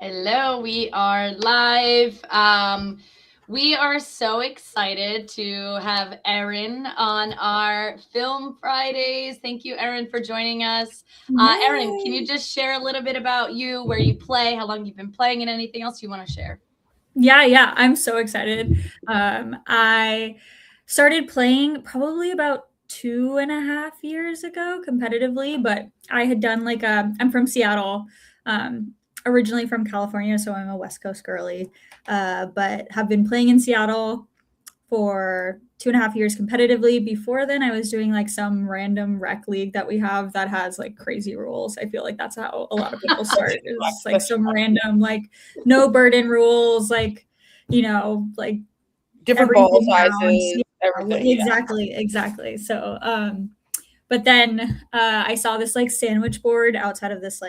Hello, we are live. We are so excited to have Erin on our Film Fridays. Thank you, Erin, for joining us. Erin, can you just share a little bit about you, where you play, how long you've been playing, and anything else you want to share? Yeah, I'm so excited. I started playing probably about 2.5 years ago competitively, but I had done I'm from Seattle, originally from California, so I'm a West Coast girly, but have been playing in Seattle for 2.5 years competitively. Before then, I was doing like some random rec league that we have that has like crazy rules. I feel like that's how a lot of people start, is like some random, like no burden rules, like Different ball everything counts. sizes, Yeah, everything. exactly. So, but then I saw this like sandwich board outside of this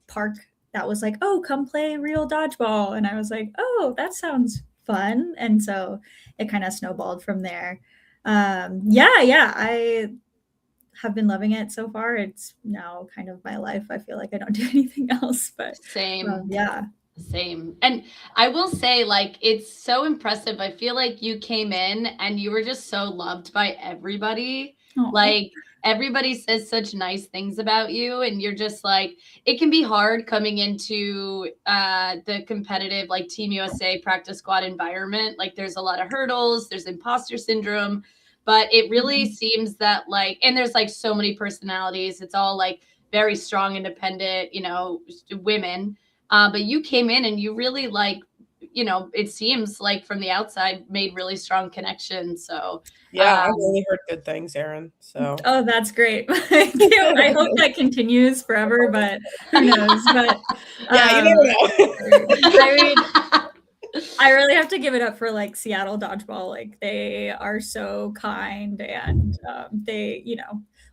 park that was like, oh, come play real dodgeball. And I was like, oh, that sounds fun. And so it kind of snowballed from there. Yeah, I have been loving it so far. It's now kind of my life. I feel like I don't do anything else, but Same. yeah. Same. And I will say, like, it's so impressive. I feel like you came in and you were just so loved by everybody. Aw. Like, everybody says such nice things about you, and you're just like, it can be hard coming into the competitive, like, Team USA practice squad environment. Like, there's a lot of hurdles, there's imposter syndrome, but it really seems that, like, and there's like so many personalities. It's all like very strong, independent, women, but you came in and you really, like, it seems like from the outside, made really strong connections. So Yeah, I've only heard good things, Erin. So Oh, that's great. Thank you. I hope that continues forever, but who knows? But yeah, you never know. I mean, I really have to give it up for like Seattle Dodgeball. Like they are so kind, and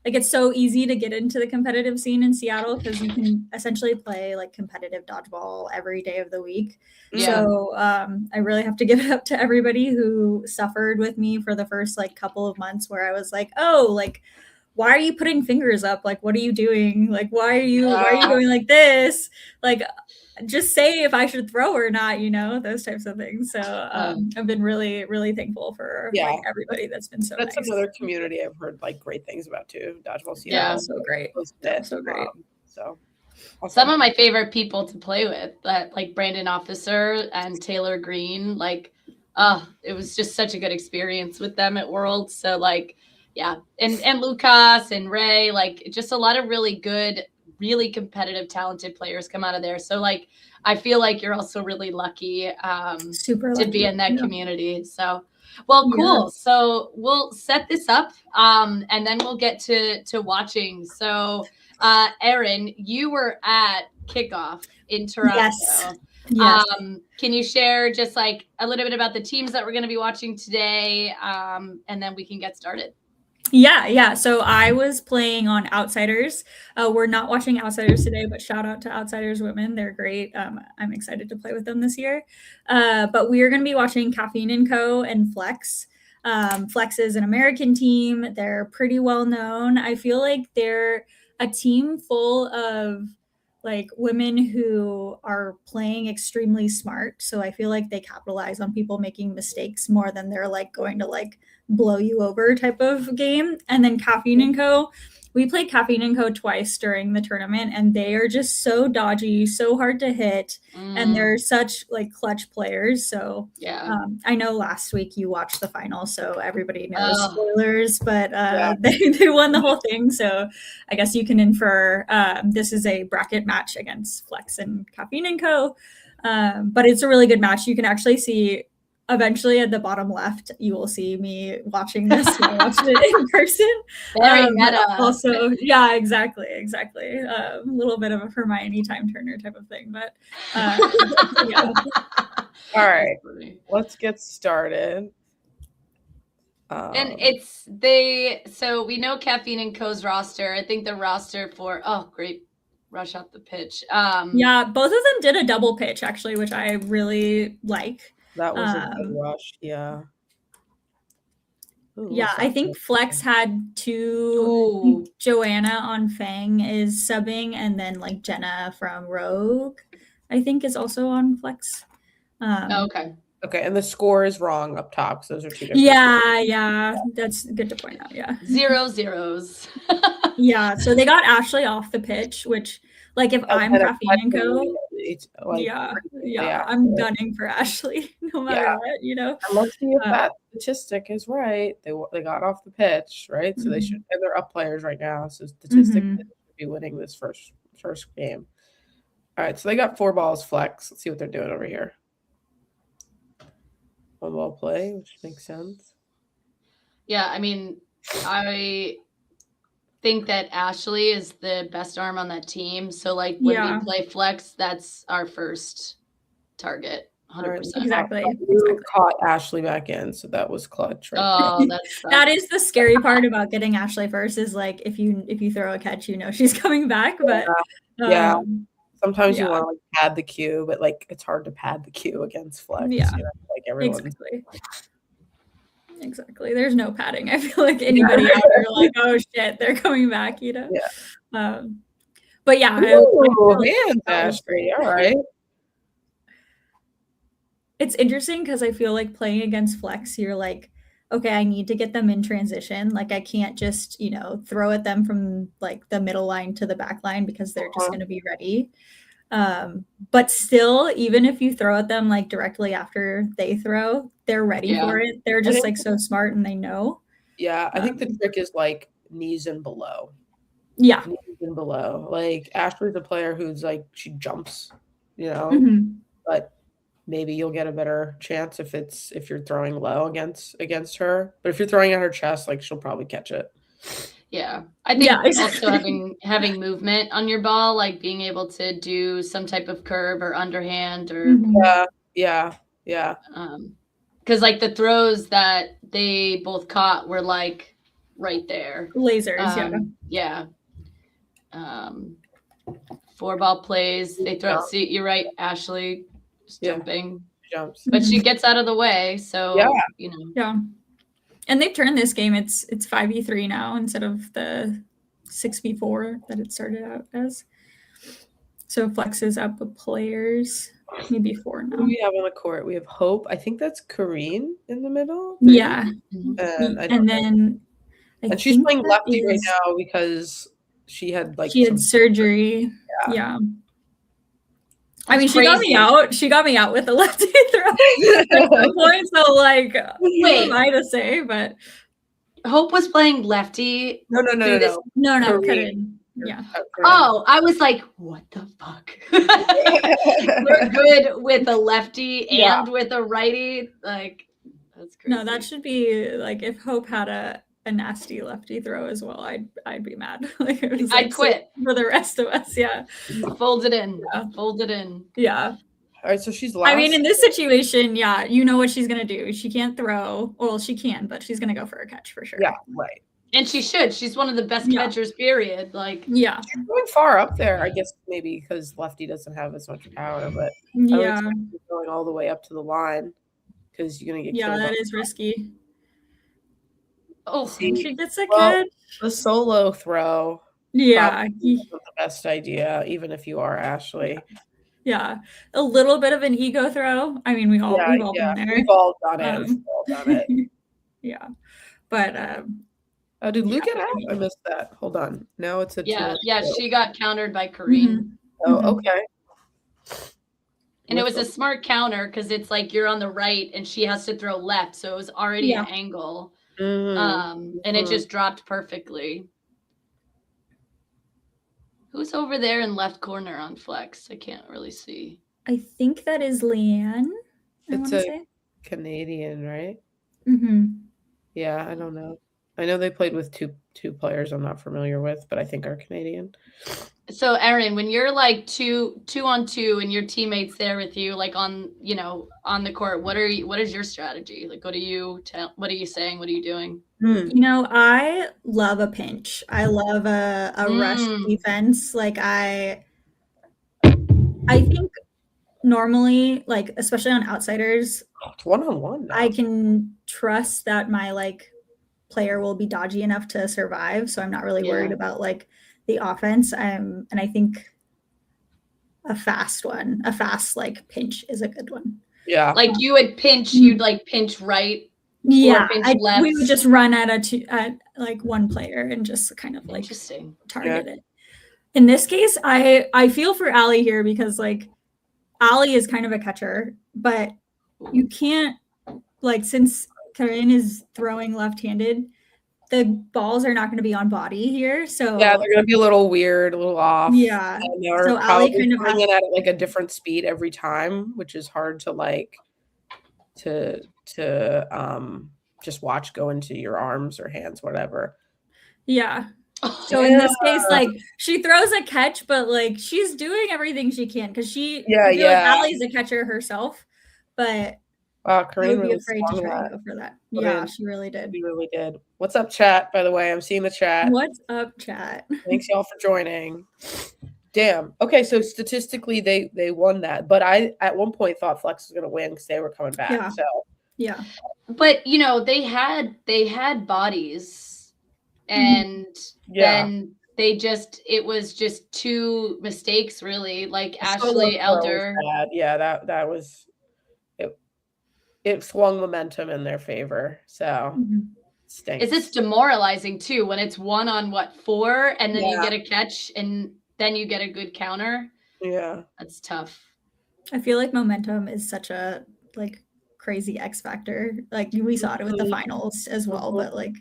like it's so easy to get into the competitive scene in Seattle because you can essentially play like competitive dodgeball every day of the week. Yeah. So I really have to give it up to everybody who suffered with me for the first like couple of months where I was like, oh, like why are you putting fingers up? Like, what are you doing? Like, why are you going like this? Like, just say if I should throw or not, those types of things. So I've been really, really thankful for Yeah. like everybody that's been so That's nice. another community I've heard like great things about too. Dodgeball Seattle. Yeah. So great. So great. So awesome. Some of my favorite people to play with, like Brandon Officer and Taylor Green, like, it was just such a good experience with them at Worlds. So like, yeah, and Lucas and Ray, like just a lot of really good, really competitive, talented players come out of there. So like, I feel like you're also really lucky, Super to lucky. be in that community. So, well, cool. Yes. So we'll set this up, and then we'll get to watching. So, Erin, you were at kickoff in Toronto. Yes. Can you share just like a little bit about the teams that we're going to be watching today, and then we can get started? Yeah. So I was playing on Outsiders. We're not watching Outsiders today, but shout out to Outsiders women. They're great. I'm excited to play with them this year. But we are going to be watching Kaffeine and Co. and Flex. Flex is an American team. They're pretty well known. I feel like they're a team full of like women who are playing extremely smart. So I feel like they capitalize on people making mistakes more than they're like going to like blow you over type of game. And then Caffeine and Co. We played Caffeine and Co. twice during the tournament, and they are just so dodgy, so hard to hit, and they're such like clutch players. So yeah, I know last week you watched the final, so everybody knows spoilers, but they won the whole thing. So I guess you can infer this is a bracket match against Flex and Caffeine and Co. But it's a really good match. You can actually see eventually at the bottom left, you will see me watching this. I watched it in person. Very meta. Also, yeah, exactly. A little bit of a Hermione Time Turner type of thing, but yeah. All right, let's get started. And so we know Caffeine and Co.'s roster. I think the roster for, great rush off the pitch. Yeah, both of them did a double pitch actually, which I really like. That was a good rush. Yeah. Ooh, yeah, I think Flex had two. Ooh. Joanna on Fang is subbing, and then like Jenna from Rogue. I think, is also on Flex. Okay. Okay, and the score is wrong up top. So those are two different. Yeah, that's good to point out. Yeah, 0-0s. Yeah, so they got Ashley off the pitch, which, like, if I'm Kaffeine and Co, I'm gunning for Ashley no matter what, you know. And let's see if that statistic is right. They got off the pitch, right? So they should. And they're up players right now. So statistically, they should be winning this first game. All right, so they got 4 balls flex. Let's see what they're doing over here. 1 ball play, which makes sense. Yeah, I mean, I think that Ashley is the best arm on that team. So, like, when we play flex, that's our first target. 100%. Exactly. Caught Ashley back in, so that was clutch, right? Oh, that is the scary part about getting Ashley first. Is like if you throw a catch, you know she's coming back. But sometimes you want to like pad the queue, but like it's hard to pad the queue against flex. Yeah, you know, like everyone. Exactly. There's no padding. I feel like anybody out there like, oh shit, they're coming back, you know? Yeah. But yeah. Ashley. All right. It's interesting because I feel like playing against Flex, you're like, okay, I need to get them in transition. Like I can't just, you know, throw at them from like the middle line to the back line because they're just going to be ready. But still, even if you throw at them like directly after they throw, they're ready for it. They're just like so smart and they know. Yeah, I think the trick is like knees and below. Yeah. Knees and below. Like Ashley's a player who's like she jumps, you know, but maybe you'll get a better chance if you're throwing low against her. But if you're throwing at her chest, like she'll probably catch it. Yeah. I think also having movement on your ball, like being able to do some type of curve or underhand or Yeah. Because like the throws that they both caught were like right there. Lasers, yeah. 4-ball plays. They throw. See, you're right, Ashley. Jumping. Jumps. But she gets out of the way, so you know. Yeah. And they've turned this game. It's 5v3 now instead of the 6v4 that it started out as. So Flex is up with players, maybe 4 now. Who do we have on the court? We have Hope. I think that's Kareen in the middle. Yeah. And she's playing lefty right now because she had surgery. Yeah. I mean, she got me out. She got me out with a lefty throw at some point. So, like, wait, am I to say? But Hope was playing lefty. No. Karin. Yeah. Oh, I was like, what the fuck? We're good with a lefty and with a righty. Like, that's crazy. No, that should be like if Hope had a nasty lefty throw as well, I'd be mad. Like I'd quit for the rest of us. Yeah. Fold it in. Yeah. All right, so she's last. I mean, in this situation, you know what she's gonna do. She can't throw. Well, she can, but she's gonna go for a catch for sure. Yeah, right. And she should. She's one of the best catchers, period. Like, she's going far up there. I guess maybe because lefty doesn't have as much power, but I would going all the way up to the line because you're gonna get killed. Yeah, that is risky. Oh, she gets a catch. The solo throw. Yeah. Isn't the best idea, even if you are Ashley. Yeah. A little bit of an ego throw. I mean, we've all been there. We've all done it. Yeah. But did Luke get out? I missed that. Hold on. Now it's a she got countered by Kareen. Oh, okay. And it was a smart counter because it's like you're on the right and she has to throw left. So it was already an angle. And it just dropped perfectly. Who's over there in left corner on Flex? I can't really see. I think that is Leanne. It's a Canadian, right? Yeah, I don't know. I know they played with two players I'm not familiar with, but I think are Canadian. So Erin, when you're like two on two and your teammates there with you, like on the court, what is your strategy? Like, what are you saying? What are you doing? You know, I love a pinch. I love a rush defense. Like I think normally, like, especially on outsiders, it's 1-on-1 now. I can trust that my like player will be dodgy enough to survive. So I'm not really worried about like the offense. And I think a fast one. A fast like pinch is a good one. Yeah. Like you would pinch, you'd like pinch right. Yeah, pinch left. we would just run at like one player and just kind of like target it. In this case, I feel for Allie here because like Allie is kind of a catcher, but you can't like since Karin is throwing left-handed, the balls are not going to be on body here. So yeah, they're going to be a little weird, a little off. Yeah. And they're So probably Allie kind of coming in at like a different speed every time, which is hard to like to just watch go into your arms or hands, whatever. Yeah. So in this case, like she throws a catch, but like she's doing everything she can because I feel like Allie's a catcher herself, but Karin would be afraid to try and go for that. Yeah, she really did. She really did. What's up, chat? By the way, I'm seeing the chat. What's up, chat? Thanks y'all for joining. Damn. Okay, so statistically they won that, but I at one point thought Flex was gonna win because they were coming back. Yeah. So yeah, but you know they had bodies, and then it was just two mistakes really. Like Ashley Elder. Yeah, that was it. It swung momentum in their favor. So. Stinks. Is this demoralizing too when it's 1 on 4 and then you get a catch and then you get a good counter? Yeah, that's tough. I feel like momentum is such a like crazy X factor. Like we saw it with the finals as well, but like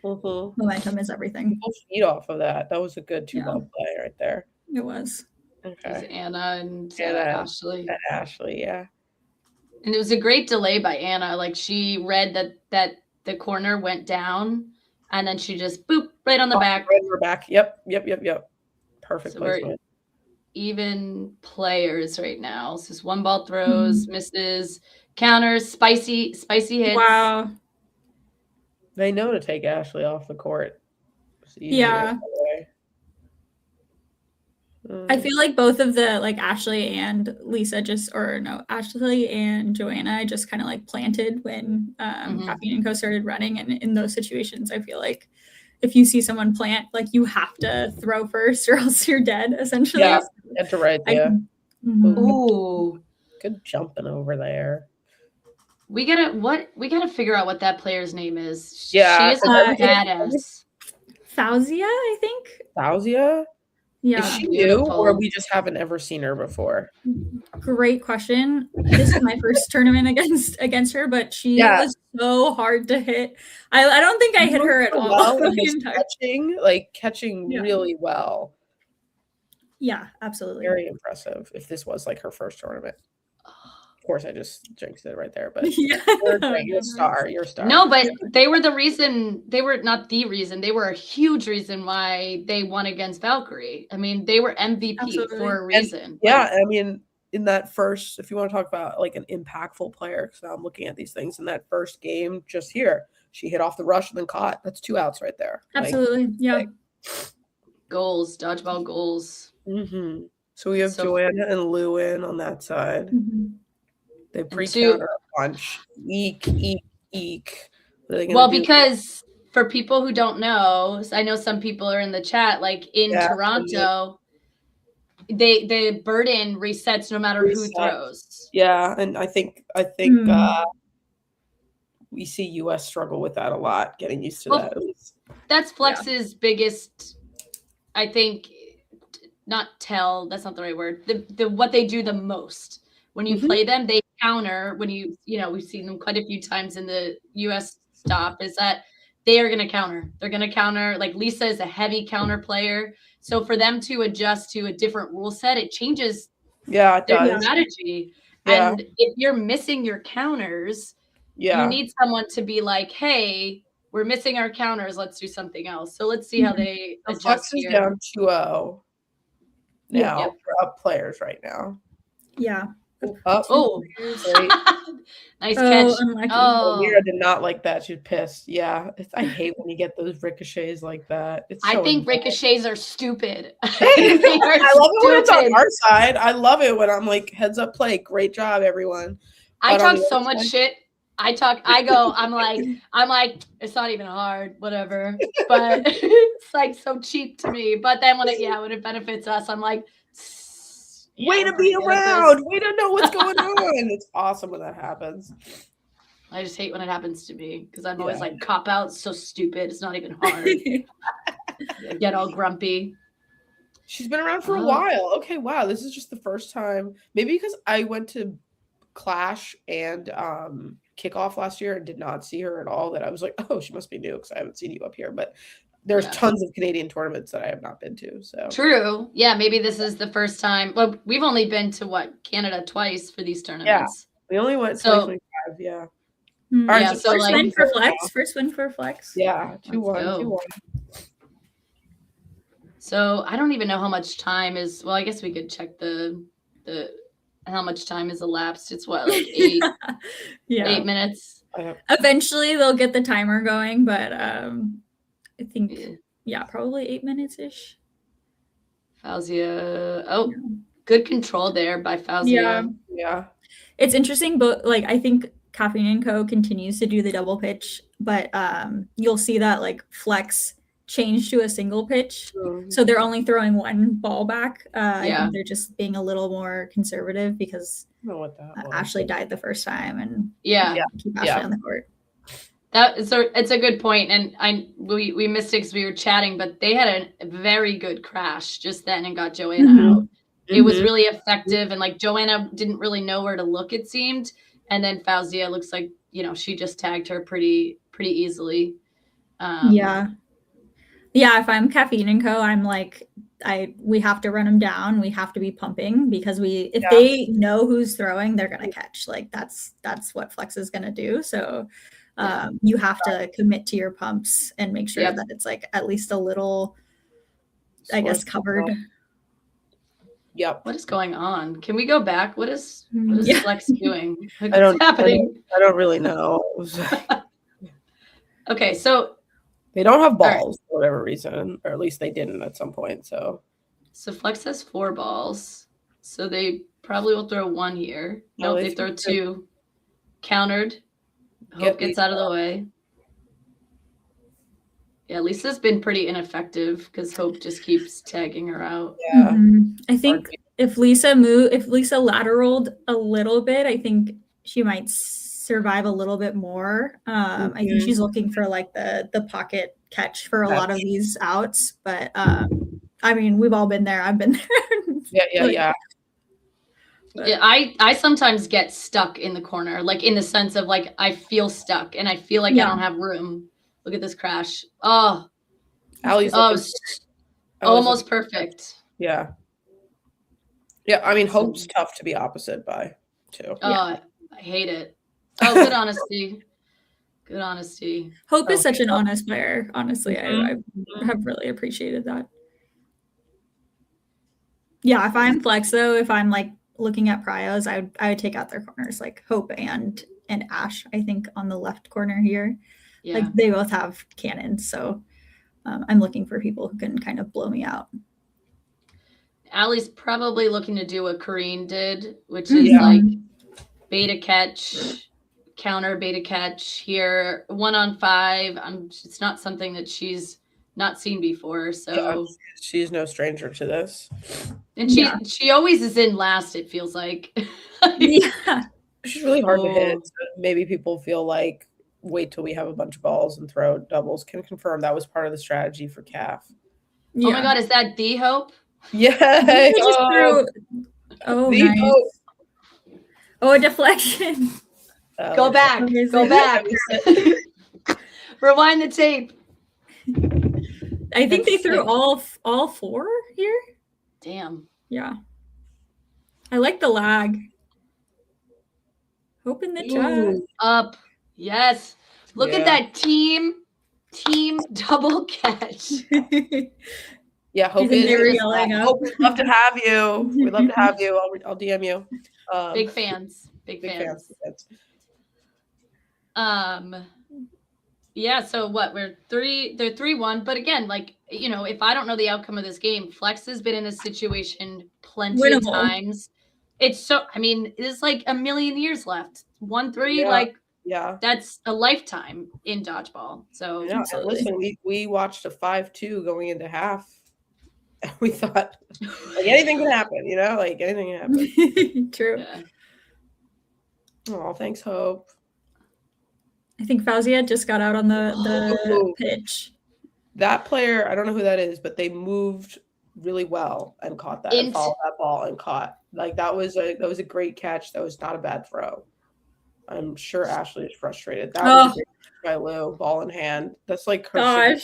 momentum is everything. People feed off of that. That was a good 2-ball play right there. It was. Okay. It was Anna and Ashley. And Ashley, yeah. And it was a great delay by Anna. Like she read that the corner went down, and then she just boop right on the back. Right on her back. Yep. Perfect placement. Even players right so this 1-ball throws, misses, counters, spicy hits. Wow. They know to take Ashley off the court. Yeah. I feel like both of the like Ashley and Lisa Ashley and Joanna just kind of like planted when Kaffeine and Co started running, and in those situations I feel like if you see someone plant, like you have to throw first or else you're dead essentially. Yeah, that's right. Yeah. Ooh, good jumping over there. We gotta figure out what that player's name is. Yeah, she is a badass. Fauzia, I think. Fauzia. Yeah. Is she new, or we just haven't ever seen her before? Great question. This is my first tournament against her, but she was so hard to hit. I don't think I hit her at all. Catching really well. Yeah, absolutely. Very impressive. If this was like her first tournament. Of course, I just jinxed it right there, but you're a star. You're a star. No, but they were the reason. They were not the reason. They were a huge reason why they won against Valkyrie. I mean, they were MVP for a reason. And, I mean, in that first, if you want to talk about like an impactful player, because I'm looking at these things in that first game just here, she hit off the rush and then caught. That's 2 outs right there. Absolutely, Goals, dodgeball goals. So we have Joanna and Lewin on that side. They pre-counter a bunch. Eek. Well, because for people who don't know, I know some people are in the chat, like in Toronto, the burden resets no matter who throws. Yeah, and I think we see US struggle with that a lot, getting used to that. That's Flex's biggest, I think, that's not the right word. The what they do the most. When you play them, they counter. When we've seen them quite a few times in the U.S. stop, is that they are going to counter. They're going to counter. Like Lisa is a heavy counter player. So for them to adjust to a different rule set, it changes their strategy. Yeah. And if you're missing your counters, you need someone to be like, hey, we're missing our counters. Let's do something else. So let's see how they adjust Flex is here. down 2-0 now for up players right now. Yeah. Nice catch. Mira did not like that. She's pissed. Yeah. I hate when you get those ricochets like that. I think ricochets are stupid. I love it when it's on our side. I love it when I'm like, heads up play. Great job, everyone. I talk so much shit. I'm like, it's not even hard, whatever. But it's like so cheap to me. But then when it benefits us, I'm like, way to be around, way to know what's going on. It's awesome when that happens. I just hate when it happens to me because I'm always like, cop out, so stupid. It's not even hard. I get all grumpy. She's been around for a while. Okay, wow. This is just the first time. Maybe because I went to Clash and Kickoff last year and did not see her at all, that I was like, oh, she must be new because I haven't seen you up here. But there's tons of Canadian tournaments that I have not been to. So true. Yeah, maybe this is the first time. Well, we've only been to Canada twice for these tournaments. Yeah, we only went 2025. Yeah. All right, so first win for Flex. First win for Flex. Yeah, 2-1. So I don't even know how much time is. Well, I guess we could check the how much time is elapsed. It's what, like 8 8 minutes. Eventually they'll get the timer going, but I think probably 8 minutes ish. Fauzia, good control there by Fauzia. Yeah. It's interesting, but like I think Kaffeine and Co continues to do the double pitch, but you'll see that like Flex change to a single pitch, so they're only throwing one ball back. I think they're just being a little more conservative because Ashley died the first time, and keep Ashley on the court. It's a good point, and we missed it because we were chatting, but they had a very good crash just then and got Joanna out. It was really effective, and like Joanna didn't really know where to look, it seemed, and then Fauzia looks like she just tagged her pretty easily. If I'm Kaffeine and Co, I'm like, we have to run them down. We have to be pumping because if they know who's throwing, they're gonna catch. Like that's what Flex is gonna do. So you have to commit to your pumps and make sure that it's like at least a little, I guess, covered. Yep. What is going on? Can we go back? What is Flex doing? What's happening? I don't really know. Okay, so they don't have balls for whatever reason, or at least they didn't at some point. So Flex has 4 balls, so they probably will throw 1 here. No, they throw 2. Countered. Hope gets out of the way. Yeah, Lisa's been pretty ineffective because Hope just keeps tagging her out. Yeah, I think if Lisa lateraled a little bit, I think she might survive a little bit more. I think she's looking for like the pocket catch for a lot of these outs, but I mean, we've all been there. I've been there. Yeah. Yeah, I sometimes get stuck in the corner, like in the sense of like I feel stuck and I feel like I don't have room. Look at this crash. Oh, almost perfect. Yeah. Yeah, I mean, Hope's tough to be opposite by too. I hate it. Oh, good honesty. Good honesty. Hope is such an honest player. Honestly, I have really appreciated that. Yeah, if I'm Flex though, if I'm like looking at prios, I would take out their corners like Hope and Ash. I think on the left corner here, like they both have cannons, so I'm looking for people who can kind of blow me out. Allie's probably looking to do what Kareen did, which is like beta catch, counter beta catch here, 1-on-5. It's not something that she's not seen before, so she's no stranger to this. And she always is in last, it feels like. She's really hard to hit. So maybe people feel like wait till we have a bunch of balls and throw doubles. Can confirm that was part of the strategy for Calf. Oh my god, is that the Hope? Yeah. Nice. Oh, a deflection. Go back. Go back. Rewind the tape. I think they threw all 4 here. Damn. Yeah. I like the lag. Hope in the chat. Up. Yes. Look at that team double catch. Yeah, Hope is yelling up. Hope, we'd love to have you. We'd love to have you. I'll DM you. Big fans. Big fans. Yeah, so what? They're 3-1, but again, like, if I don't know the outcome of this game, Flex has been in this situation plenty of times. It's it's like a million years left. 1-3, that's a lifetime in dodgeball. So listen, we watched a 5-2 going into half We thought like anything can happen, like anything can happen. True. Yeah. Oh, thanks, Hope. I think Fauzia just got out on the pitch. That player, I don't know who that is, but they moved really well and caught that and followed that ball and caught. Like that was a great catch. That was not a bad throw. I'm sure Ashley is frustrated. That was a great catch by Lou, ball in hand. That's like her.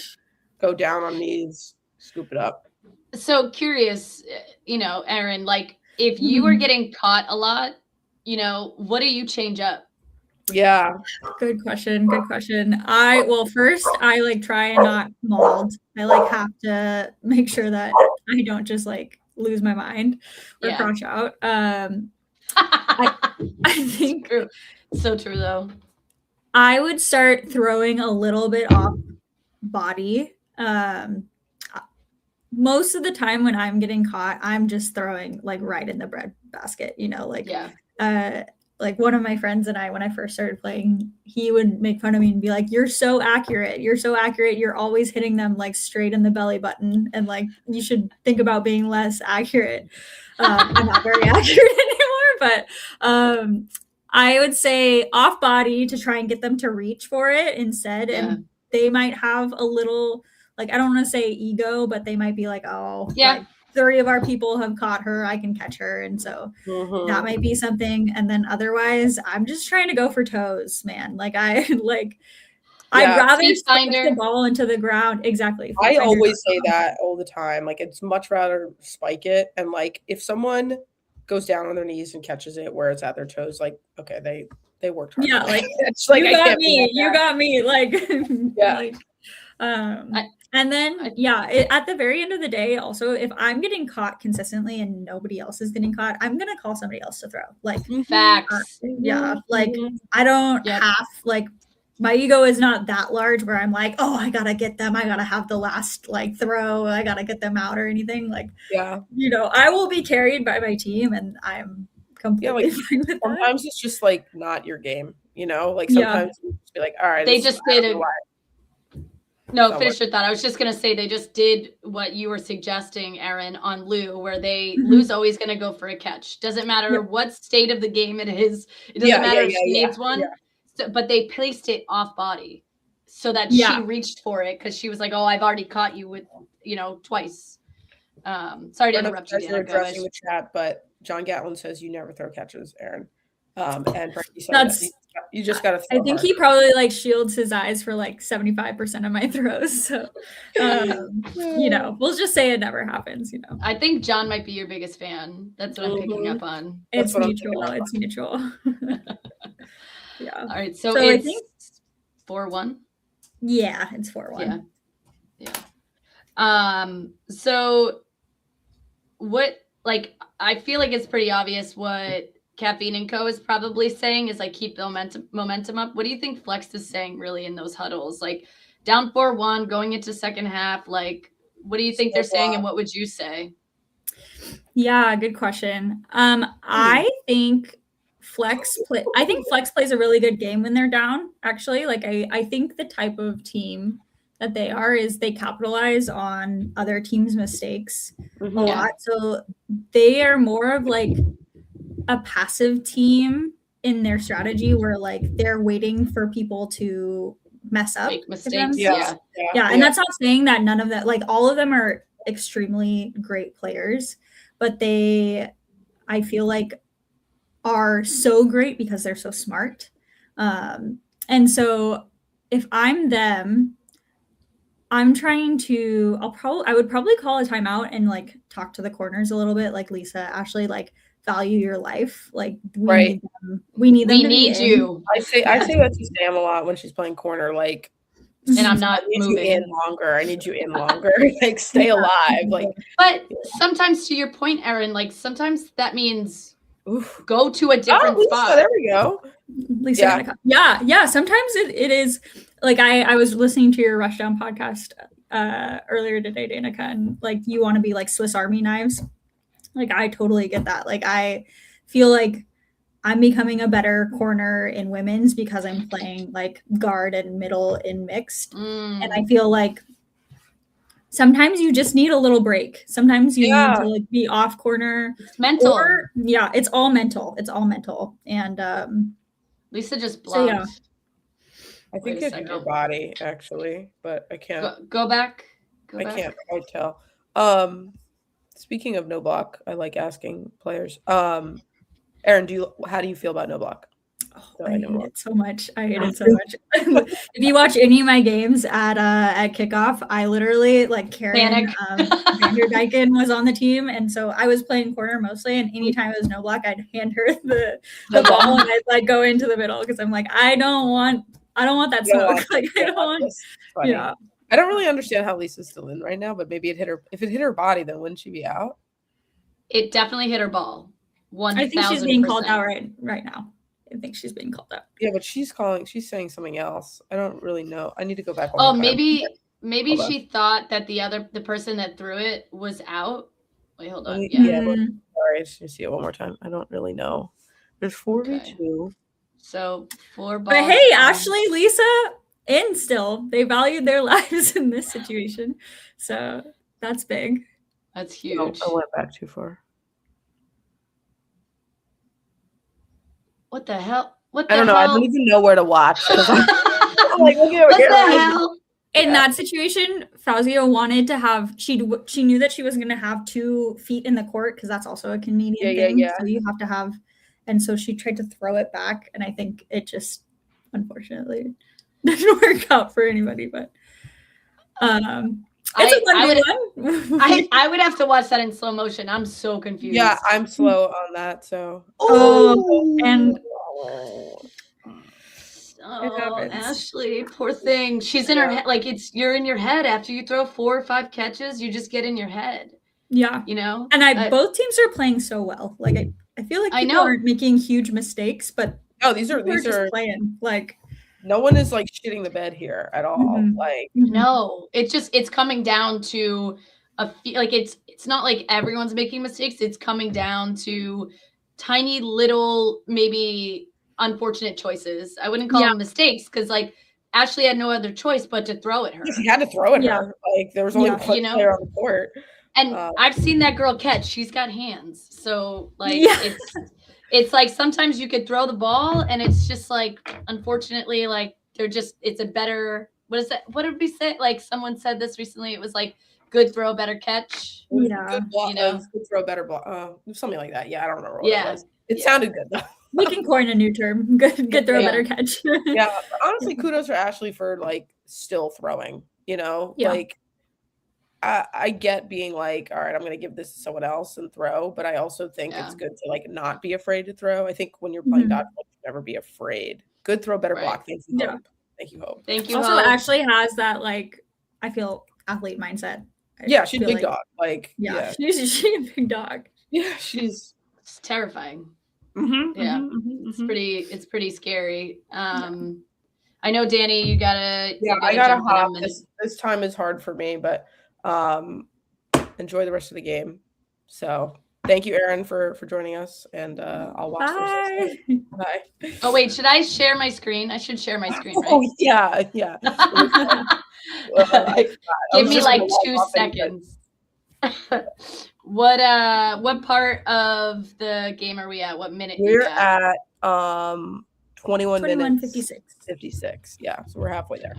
Go down on knees, scoop it up. So curious, Erin, like if you were getting caught a lot, what do you change up? Yeah. Good question. First I like try and not mauled. I like have to make sure that I don't just like lose my mind or crouch out. I think true. So true though. I would start throwing a little bit off body. Most of the time when I'm getting caught, I'm just throwing like right in the bread basket, like one of my friends and I, when I first started playing, he would make fun of me and be like, you're so accurate. You're always hitting them like straight in the belly button. And like, you should think about being less accurate. I'm not very accurate anymore, but I would say off body to try and get them to reach for it instead. Yeah. And they might have a little, like, I don't want to say ego, but they might be like, oh, yeah. Like, 3 of our people have caught her. I can catch her. And so that might be something. And then otherwise, I'm just trying to go for toes, man. Like I'd rather spike the ball into the ground. Exactly. I always say that all the time. Like it's much rather spike it. And like if someone goes down on their knees and catches it where it's at their toes, like, okay, they worked hard. Yeah, like it's like you got me. Like yeah. Like, and then, at the very end of the day, also, if I'm getting caught consistently and nobody else is getting caught, I'm going to call somebody else to throw. Like, facts. Like, I don't have, like, my ego is not that large where I'm like, oh, I got to get them. I got to have the last, like, throw. I got to get them out or anything. Like, I will be carried by my team and I'm completely fine with sometimes that. It's just, like, not your game, Like, sometimes you just be like, all right. They just did it. No, finish your thought. I was just going to say they just did what you were suggesting, Erin, on Lou, where Lou's always going to go for a catch. Doesn't matter what state of the game it is. It doesn't matter if she needs one. Yeah. So, but they placed it off body so that she reached for it because she was like, oh, I've already caught you with, twice. Sorry to interrupt you. We're addressing the chat, but John Gatlin says you never throw catches, Erin. And Frankie said you just got to throw I think he probably like shields his eyes for like 75% of my throws. So, we'll just say it never happens, I think John might be your biggest fan. That's what I'm picking up on. It's mutual. It's mutual. Yeah. All right. So it's 4-1. Yeah, it's 4-1. Yeah. So what, like, I feel like it's pretty obvious what Kaffeine and Co is probably saying is like keep the momentum up. What do you think Flex is saying really in those huddles? Like down 4-1 going into second half, like what do you think they're saying and what would you say? Yeah, good question. I think Flex plays a really good game when they're down, actually. Like I think the type of team that they are is they capitalize on other teams' mistakes a lot. So they are more of like a passive team in their strategy where like they're waiting for people to mess up. Make mistakes. And that's not saying that none of that, like all of them are extremely great players, but I feel like are so great because they're so smart. And so if I'm them, I'm trying to, I would probably call a timeout and like talk to the corners a little bit. Like Lisa, Ashley, like value your life. Like we need them. We need you. I say that to Sam a lot when she's playing corner. Like, and I'm not moving. I need you in longer. Like, stay alive. Like, but sometimes, to your point, Erin, like sometimes that means go to a different spot. There we go. Lisa, yeah. Sometimes it is like I was listening to your Rushdown podcast earlier today, Danica, and like you want to be like Swiss Army knives. Like, I totally get that. Like, I feel like I'm becoming a better corner in women's because I'm playing, like, guard and middle in mixed. And I feel like sometimes you just need a little break. Sometimes you need to like be off corner. It's mental. It's all mental. It's all mental. And Lisa just blocked. So, yeah. I think it hit her body actually, but I can't go back. I can't quite tell. Speaking of no block, I like asking players. Erin, how do you feel about no block? Oh, I hate it so much. If you watch any of my games at kickoff, I literally like Karen Vanderdyken was on the team, and so I was playing corner mostly. And anytime it was no block, I'd hand her the ball and I'd like go into the middle because I'm like, I don't want that smoke. Like I don't want. Yeah. I don't really understand how Lisa's still in right now, but maybe it hit her. If it hit her body, then wouldn't she be out? It definitely hit her ball. 1,000%. I think she's being called out right now. I think she's being called out. Yeah, but she's saying something else. I don't really know. I need to go back. Oh, maybe she thought that the person that threw it was out. Wait, hold on. Sorry, I just see it one more time. I don't really know. There's 4v2. So 4 balls. But hey, Ashley, Lisa, in still. They valued their lives in this situation. So that's big. That's huge. I went back too far. What the hell? I don't know. I don't even know where to watch. I'm like, what the hell? In that situation, Fazio wanted to have. She knew that she wasn't going to have 2 feet in the court because that's also a Canadian thing. Yeah. So you have to have, and so she tried to throw it back, and I think it just unfortunately didn't work out for anybody. But I would have to watch that in slow motion. I'm so confused. Yeah, I'm slow on that. So. And. Oh, Ashley, poor thing. She's in her head. Like you're in your head after you throw 4 or 5 catches. You just get in your head. Yeah, you know. And both teams are playing so well. Like I feel like people aren't making huge mistakes, but no, these are just playing like. No one is like shitting the bed here at all. Mm-hmm. Like no, it's coming down to it's not like everyone's making mistakes. It's coming down to tiny little maybe unfortunate choices. I wouldn't call them mistakes because like Ashley had no other choice but to throw at her. She had to throw at her. Like there was only one player on the court. And I've seen that girl catch. She's got hands. So like it's like sometimes you could throw the ball and it's just like unfortunately like it's a better what did we say? Like someone said this recently. It was like good throw, better catch. Yeah. Good ball, good throw, better ball. Something like that. Yeah, I don't remember what it was. It sounded good though. We can coin a new term. Good throw, better catch. Yeah. Honestly, kudos for Ashley for like still throwing, like I get being like, all right, I'm going to give this to someone else and throw, but I also think it's good to like not be afraid to throw. I think when you're playing dodgeball, you never be afraid. Good throw, better block. Thank you, Hope. Thank you, Hope. Thank you. Also, Hope. Ashley has that like I feel athlete mindset. She's a big dog. Like she's a big dog. Yeah, it's terrifying. Mm-hmm, yeah, it's pretty scary. I know, Danny, you gotta. Yeah, I gotta hop. This time is hard for me, but enjoy the rest of the game. So thank you, Erin, for joining us, and I'll watch. Bye. Oh wait, should I share my screen? I should share my screen. Right? Oh yeah. Give me like 2 seconds. What part of the game are we at? What minute? We're at 21 minutes 56. Yeah, so we're halfway there.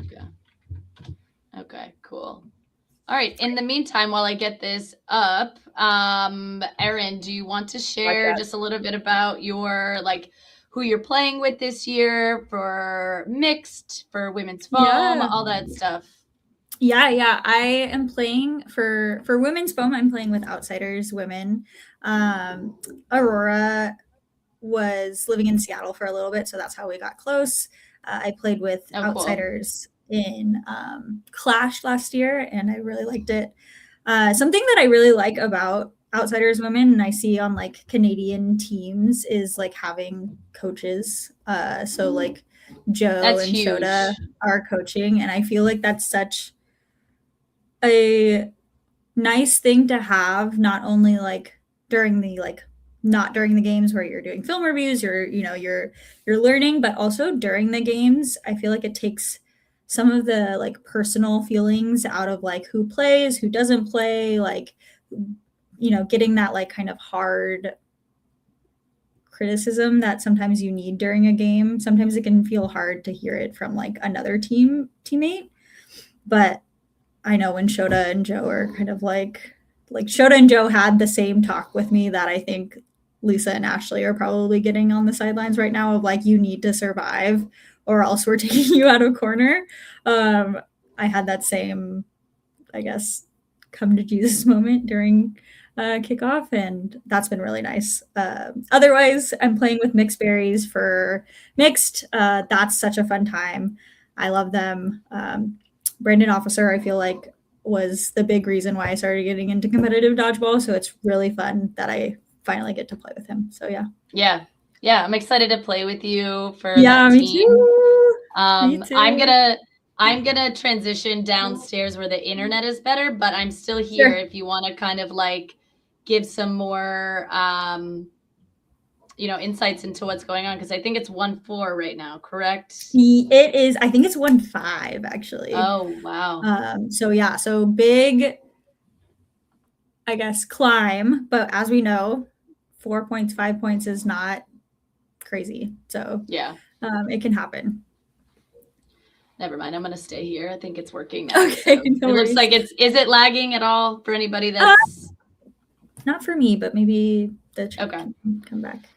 Okay, cool. All right. In the meantime, while I get this up, Erin, do you want to share just a little bit about your who you're playing with this year for mixed, for women's foam, all that stuff? Yeah. I am playing for women's foam. I'm playing with Outsiders Women. Aurora was living in Seattle for a little bit, so that's how we got close. I played with Outsiders in Clash last year, and I really liked it. Something that I really like about Outsiders Women, and I see on like Canadian teams, is like having coaches. So like Joe and huge. Shota are coaching, and I feel like that's such a nice thing to have, not only like during the not during the games where you're doing film reviews, you're learning, but also during the games. I feel like it takes some of the like personal feelings out of like who plays, who doesn't play, like, you know, getting that like kind of hard criticism that sometimes you need during a game. Sometimes it can feel hard to hear it from like another teammate. But I know when Shota and Joe are kind of like Shota and Joe had the same talk with me that I think Lisa and Ashley are probably getting on the sidelines right now of like, you need to survive or else we're taking you out of corner. I had that same, I guess, come to Jesus moment during kickoff, and that's been really nice. Otherwise, I'm playing with mixed berries for mixed. That's such a fun time. I love them. Brandon Officer, I feel like, was the big reason why I started getting into competitive dodgeball. So it's really fun that I finally get to play with him. So yeah. Yeah. I'm excited to play with you for that team. Me too. I'm gonna transition downstairs where the internet is better, but I'm still here if you want to kind of like give some more insights into what's going on, because I think it's 1-4 right now, correct? It is. I think it's 1-5 actually. Oh wow. So big, I guess, climb, but as we know, 4 points, 5 points is not crazy. So yeah, it can happen. Never mind. I'm going to stay here. I think it's working now. Okay. So it looks like is it lagging at all for anybody that's not for me, but maybe the chat can come back.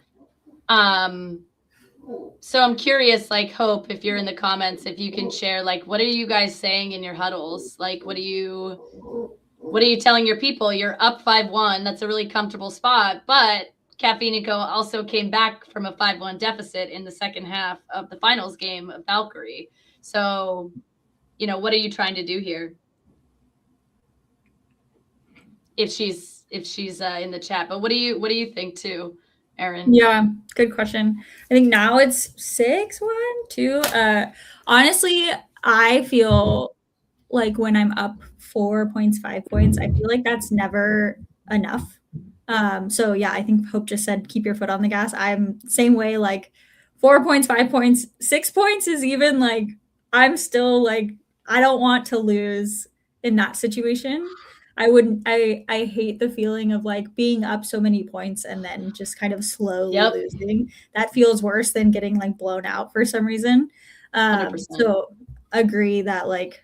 So I'm curious, like, Hope, if you're in the comments, if you can share, like, what are you guys saying in your huddles? Like, what are you telling your people? You're up 5-1. That's a really comfortable spot, but Kaffeine and Co also came back from a 5-1 deficit in the second half of the finals game of Valkyrie. So, what are you trying to do here? If she's in the chat, but what do you think too, Erin? Yeah, good question. I think now it's 6-1 too. Honestly, I feel like when I'm up 4 points, 5 points, I feel like that's never enough. So yeah, I think Hope just said keep your foot on the gas. I'm same way, like 4 points, 5 points, 6 points is even like I'm still like I don't want to lose in that situation. I hate the feeling of like being up so many points and then just kind of slowly losing. That feels worse than getting like blown out for some reason. 100%. So agree that like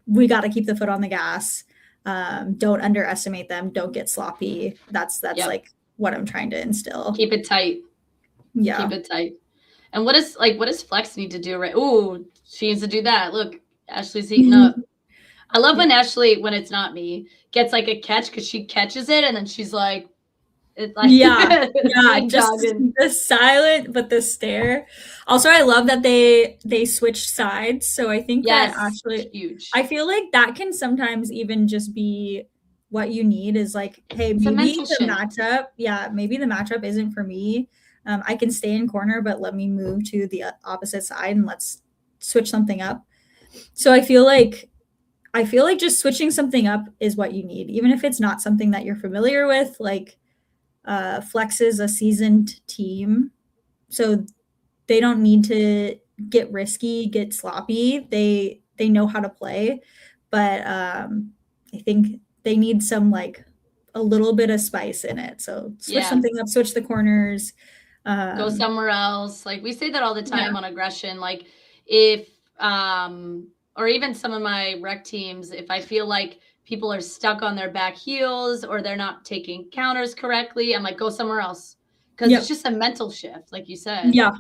we got to keep the foot on the gas. Don't underestimate them. Don't get sloppy. That's like what I'm trying to instill. Keep it tight. Yeah. Keep it tight. And what does Flex need to do? Right. Ooh, she needs to do that. Look, Ashley's heating up. I love when Ashley, when it's not me, gets like a catch because she catches it and then she's like, it's like just the silent but the stare. Also, I love that they switch sides. So I think that Ashley, huge. I feel like that can sometimes even just be what you need is like, hey, maybe the matchup isn't for me. I can stay in corner, but let me move to the opposite side and let's switch something up. So I feel like just switching something up is what you need, even if it's not something that you're familiar with. Like Flex is a seasoned team, so they don't need to get risky, get sloppy. They know how to play, but I think they need some like a little bit of spice in it. So switch something up, switch the corners. Go somewhere else. Like we say that all the time on aggression. Like if or even some of my rec teams, if I feel like people are stuck on their back heels or they're not taking counters correctly, I'm like, go somewhere else. Because it's just a mental shift, like you said. Yeah.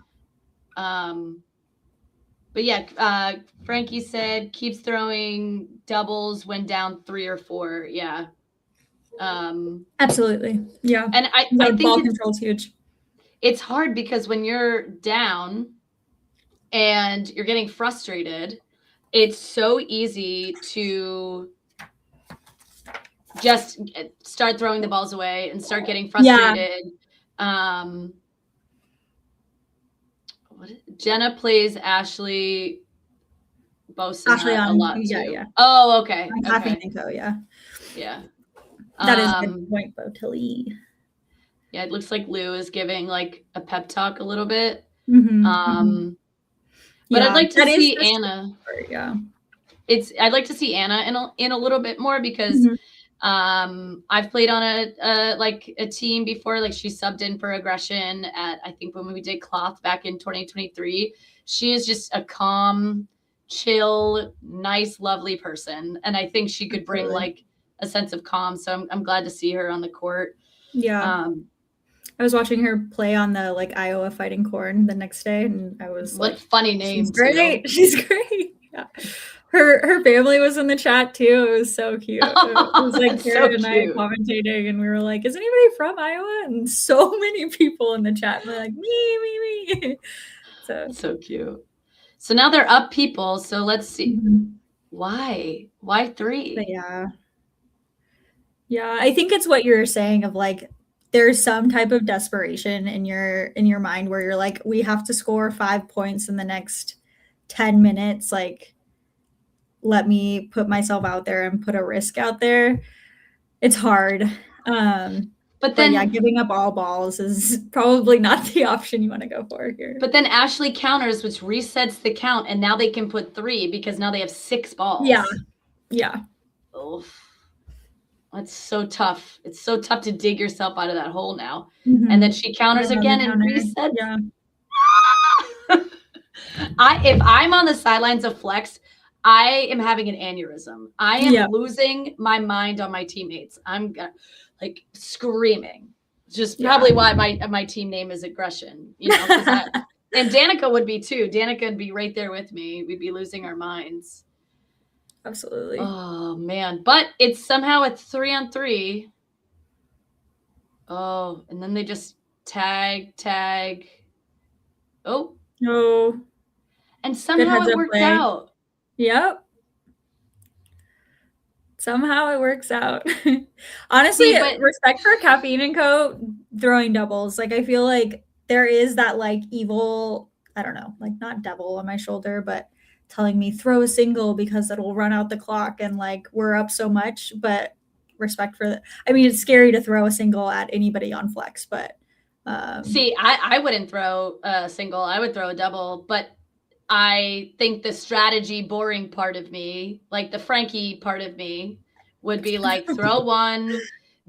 But yeah, Frankie said keeps throwing doubles when down 3 or 4. Yeah. Absolutely. Yeah. And I think ball control is huge. It's hard because when you're down and you're getting frustrated, it's so easy to just start throwing the balls away and start getting frustrated. Jenna plays Ashley Bosa a lot too. Yeah. Oh, okay. Kaffeine and Co, yeah. That is a good point, Botilly. Yeah, it looks like Lou is giving like a pep talk a little bit. But I'd like to see is Anna. Part, yeah. I'd like to see Anna in a little bit more because I've played on a team before. Like she subbed in for Aggression at, I think when we did Cloth back in 2023. She is just a calm, chill, nice, lovely person. And I think she could bring like a sense of calm. So I'm glad to see her on the court. Yeah. I was watching her play on the like Iowa Fighting Corn the next day, and I was what like, funny name. She's great. Too. She's great. Yeah. Her family was in the chat too. It was so cute. It was like Erin and I commentating, and we were like, "Is anybody from Iowa?" And so many people in the chat were like, "Me." So cute. So now they're up people. So let's see. Why 3? But yeah. I think it's what you're saying of like there's some type of desperation in your mind where you're like, we have to score 5 points in the next 10 minutes. Like, let me put myself out there and put a risk out there. It's hard. But then giving up all balls is probably not the option you want to go for here. But then Ashley counters, which resets the count, and now they can put 3 because now they have 6 balls. Yeah. Oof. That's so tough. It's so tough to dig yourself out of that hole now. And then she counters again and resets. Yeah. If I'm on the sidelines of Flex, I am having an aneurysm. I am losing my mind on my teammates. I'm like screaming. Just probably why my team name is Aggression. You know, and Danica would be too. Danica would be right there with me. We'd be losing our minds. Absolutely. Oh man, but it's somehow a 3-on-3. Oh, and then they just tag. Oh. No. And somehow it worked out. Yep. Somehow it works out. Honestly, respect for Kaffeine and Co. throwing doubles. Like I feel like there is that like evil, I don't know, like not devil on my shoulder, but telling me throw a single because it'll run out the clock and like we're up so much. But respect for I mean, it's scary to throw a single at anybody on Flex, but see, I wouldn't throw a single. I would throw a double, but I think the strategy boring part of me, like the Frankie part of me, would be like throw one,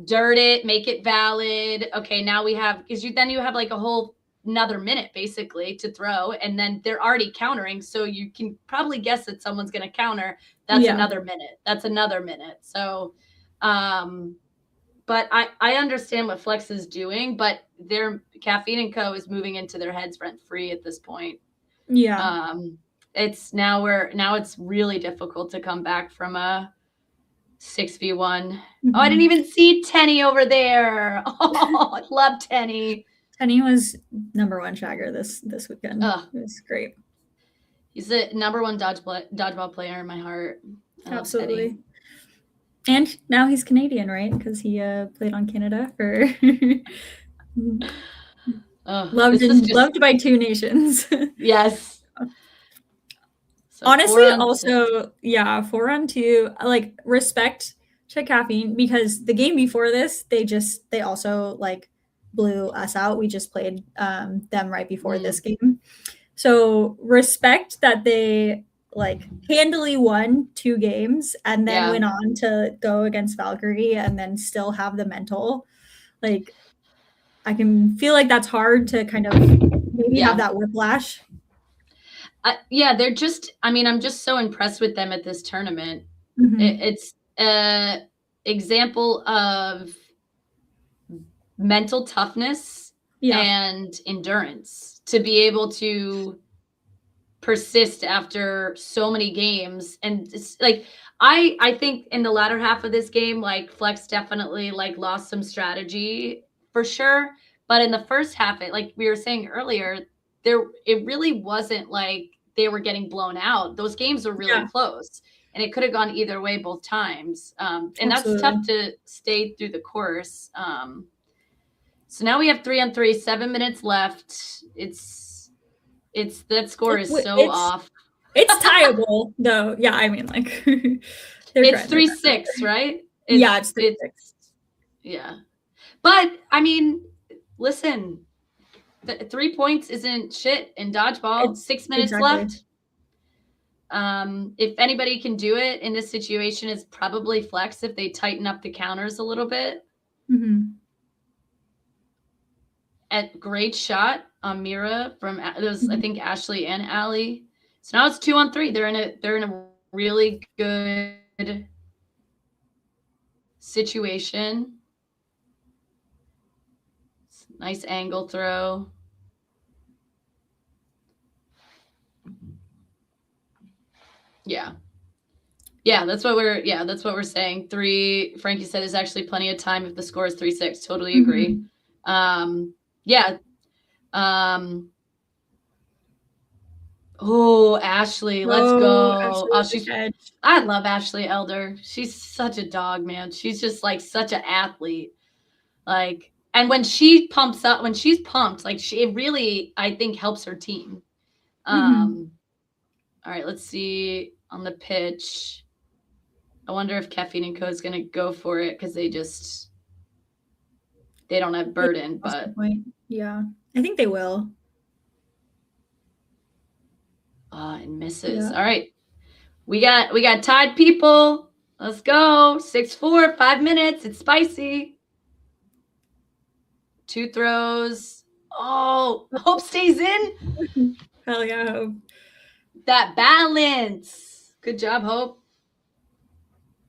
dirt it, make it valid. Okay, now we have because you have like a whole another minute basically to throw, and then they're already countering, so you can probably guess that someone's going to counter. That's another minute. That's another minute. So, but I understand what Flex is doing, but their Kaffeine and Co. is moving into their heads rent free at this point. Yeah. It's now it's really difficult to come back from a 6v1. Oh, I didn't even see Tenny over there. Oh, I love Tenny. Tenny was #1 shagger this weekend. It was great. He's the #1 dodgeball player in my heart. Absolutely. And now he's Canadian, right? Because he played on Canada for loved by 2 nations. Yes. So honestly, also 4-on-2. Like respect to Kaffeine because the game before this, they also like blew us out. We just played them right before this game. So respect that they like handily won 2 games and then went on to go against Valkyrie and then still have the mental. Like I can feel like that's hard to kind of maybe have that whiplash. They're just, I mean, I'm just so impressed with them at this tournament. It's an example of mental toughness and endurance to be able to persist after so many games. And it's like, I think in the latter half of this game, like Flex definitely like lost some strategy for sure. But in the first half, like we were saying earlier, it really wasn't like they were getting blown out. Those games were really close and it could have gone either way both times. And that's tough to stay through the course. So now we have 3-on-3, 7 minutes left. That score is so off. It's tieable though. Yeah. I mean like it's 3-6, right? It's 3-6. Yeah. But I mean, listen, 3 points isn't shit in dodgeball. 6 minutes left. If anybody can do it in this situation, it's probably Flex if they tighten up the counters a little bit. At great shot on Mira from those, I think Ashley and Allie. So now it's 2-on-3. They're in a really good situation. Nice angle throw. Yeah. Yeah, that's what we're saying. 3, Frankie said there's actually plenty of time if the score is 3-6. Totally agree. Yeah. Oh, Ashley, let's go. I love Ashley Elder. She's such a dog, man. She's just like such an athlete. Like, and when she pumps up, when she's pumped, like it really, I think, helps her team. All right, let's see on the pitch. I wonder if Kaffeine and Co is going to go for it because they don't have burden, but yeah, I think they will. And misses. Yeah. All right. We got tied people. Let's go. 6-4, 5 minutes. It's spicy. 2 throws. Oh, Hope stays in. Hell yeah, Hope. That balance. Good job, Hope.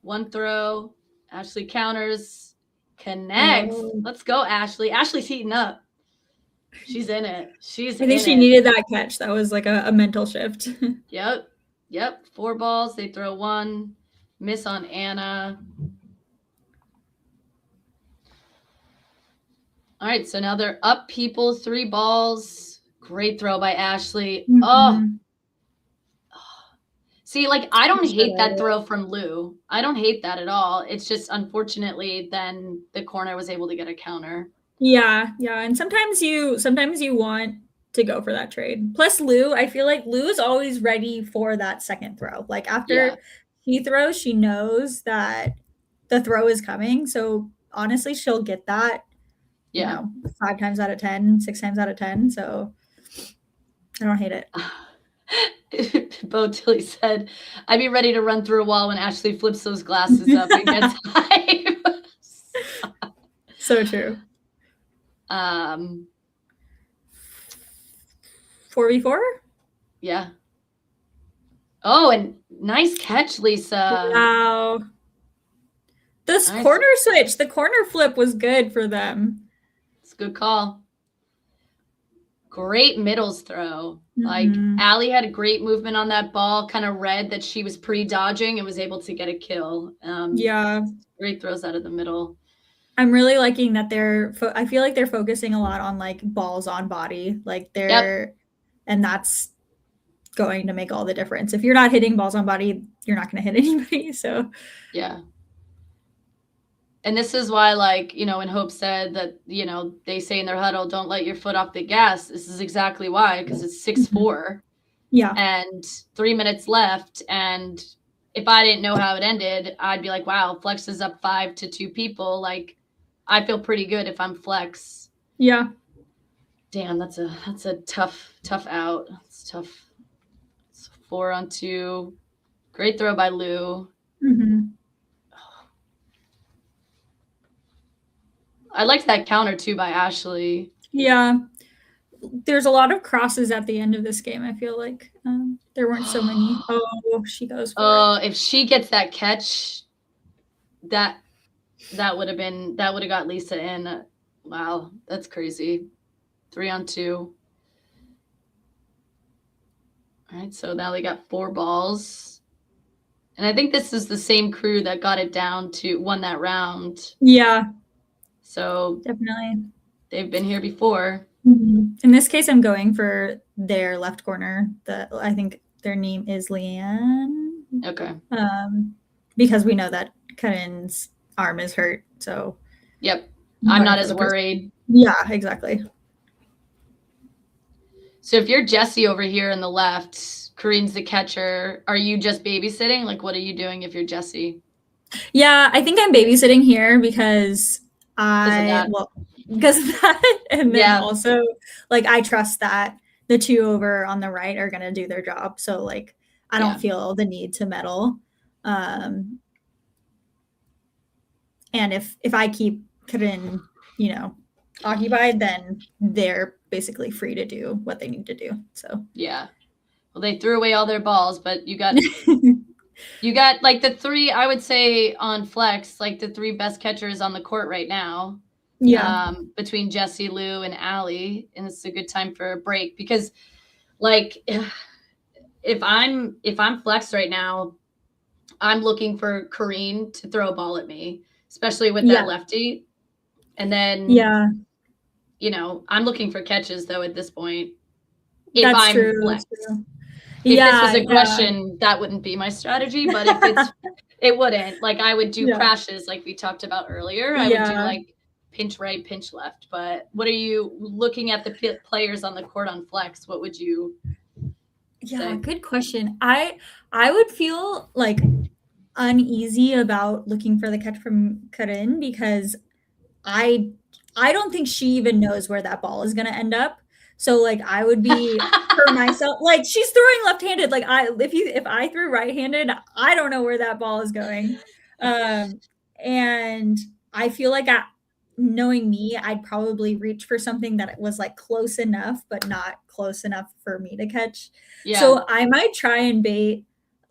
1 throw. Ashley counters. Connects. Let's go, Ashley. Ashley's heating up. She's in it. I think she needed that catch. That was like a mental shift. Yep. 4 balls. They throw 1. Miss on Anna. All right. So now they're up people. 3 balls. Great throw by Ashley. Oh. See, like, I don't hate that throw from Lou. I don't hate that at all. It's just, unfortunately, then the corner was able to get a counter. Yeah. And sometimes you want to go for that trade. Plus Lou, I feel like Lou is always ready for that second throw. Like after he throws, she knows that the throw is coming. So honestly, she'll get that, 5 times out of 10, 6 times out of 10. So I don't hate it. Bo Tilly said, I'd be ready to run through a wall when Ashley flips those glasses up and gets hype. So true. 4v4? Yeah. Oh, and nice catch, Lisa. Wow. This corner switch, the corner flip was good for them. It's a good call. Great middles throw. Like, Allie had a great movement on that ball, kind of read that she was pre-dodging and was able to get a kill. Great throws out of the middle. I'm really liking that I feel like they're focusing a lot on like balls on body, like and that's going to make all the difference. If you're not hitting balls on body, you're not going to hit anybody. So, yeah. And this is why, like, when Hope said that, they say in their huddle, don't let your foot off the gas. This is exactly why, because it's 6-4. Yeah. And 3 minutes left. And if I didn't know how it ended, I'd be like, wow, Flex is up 5 to 2 people. Like, I feel pretty good if I'm Flex. Yeah. Damn, that's a tough out. It's tough. It's 4-on-2. Great throw by Lou. I liked that counter too by Ashley. Yeah. There's a lot of crosses at the end of this game, I feel like. There weren't so many. Oh, she goes for it. If she gets that catch, that would have got Lisa in. Wow, that's crazy. 3-on-2. All right, so now they got 4 balls. And I think this is the same crew that got it down to won that round. Yeah. So definitely. They've been here before. In this case, I'm going for their left corner. I think their name is Leanne. Okay. Because we know that Karen's arm is hurt. So. Yep. I'm not as worried. Yeah, exactly. So if you're Jesse over here in the left, Kareen's the catcher, are you just babysitting? Like, what are you doing if you're Jesse? Yeah, I think I'm babysitting here because because of that. And then also, like, I trust that the 2 over on the right are going to do their job. So, like, I don't feel the need to medal. And if I keep Karin, occupied, then they're basically free to do what they need to do. So yeah. Well, they threw away all their balls, but you got like the three, I would say on flex, like the three best catchers on the court right now. Yeah. Between Jessie, Lou, and Allie, and it's a good time for a break because, like, if I'm flexed right now, I'm looking for Karin to throw a ball at me, especially with that lefty, and then I'm looking for catches though at this point. If That's I'm true. flexed. That's true. If this was aggression, that wouldn't be my strategy. But if it wouldn't. Like I would do crashes like we talked about earlier. I would do like pinch right, pinch left. But what are you looking at the players on the court on flex? What would you say? Good question. I would feel like uneasy about looking for the catch from Karin because I don't think she even knows where that ball is going to end up. So like I would be for myself, like she's throwing left-handed. Like if I threw right-handed, I don't know where that ball is going. And I feel like knowing me, I'd probably reach for something that was like close enough, but not close enough for me to catch. Yeah. So I might try and bait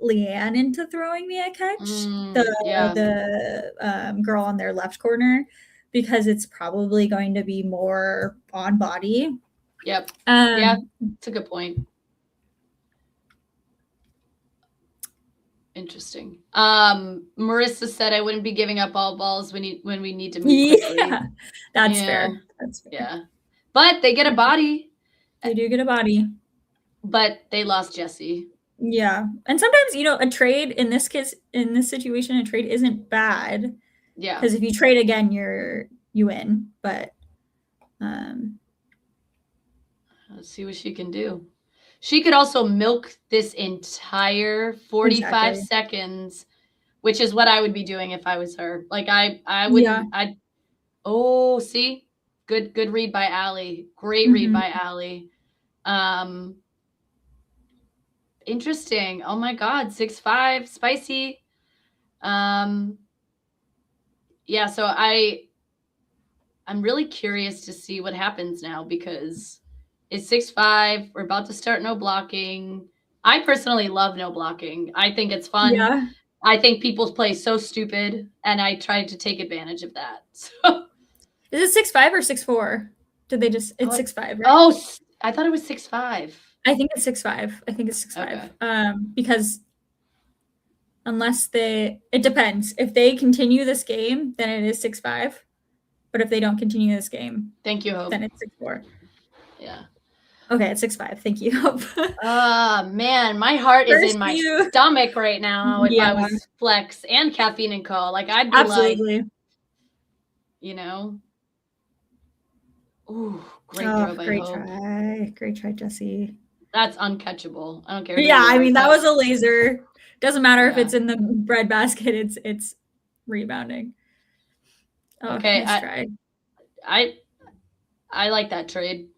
Leanne into throwing me a catch, the girl on their left corner, because it's probably going to be more on body. Yep. Yeah, that's a good point. Interesting. Marissa said I wouldn't be giving up all balls when we need to move quickly. Yeah, that's fair. That's fair. Yeah. But they get a body. They do get a body. But they lost Jessie. Yeah. And sometimes, a trade in this situation, a trade isn't bad. Yeah. Because if you trade again, you win. But let's see what she can do. She could also milk this entire 45 seconds, which is what I would be doing if I was her. Like I wouldn't. Yeah. See, good read by Allie. Great read by Allie. Interesting. Oh my God, 6'5", spicy. Yeah. So I'm really curious to see what happens now because it's 6'5". We're about to start no blocking. I personally love no blocking. I think it's fun. Yeah. I think people play so stupid, and I tried to take advantage of that. So, is it 6'5" or 6'4"? Did they just? It's 6'5". Right? Oh, I thought it was 6'5". I think it's 6'5". I think it's 6'5". Okay. Because unless it depends. If they continue this game, then it is 6'5". But if they don't continue this game, thank you, Hope. Then it's 6'4". Yeah. Okay, it's 6'5". Thank you, Hope. Man, my heart is in my stomach right now. If I was Flex and Caffeine and Co, like I'd be absolutely. Ooh, great throw by great Hope. Great try, Jessie. That's uncatchable. I don't care. Yeah, I mean that was a laser. Doesn't matter if it's in the bread basket. It's rebounding. Okay, nice try. I like that trade.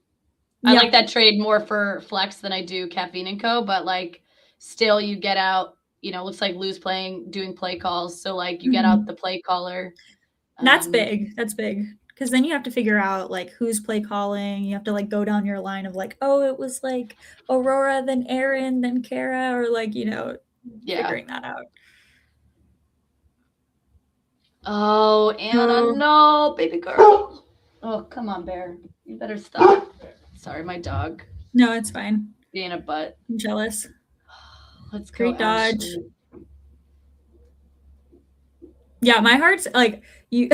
I like that trade more for Flex than I do Caffeine and Co. But like, still, you get out. Looks like Lou's doing play calls. So like, you get out the play caller. That's big. That's big. Because then you have to figure out like who's play calling. You have to like go down your line of like, oh, it was like Aurora, then Erin, then Kara, or like figuring that out. Oh, Anna, no, baby girl. Oh, come on, Bear. You better stop. Sorry, my dog. No, it's fine. Being a butt. I'm jealous. Let's go. Great dodge. Yeah, my heart's like you.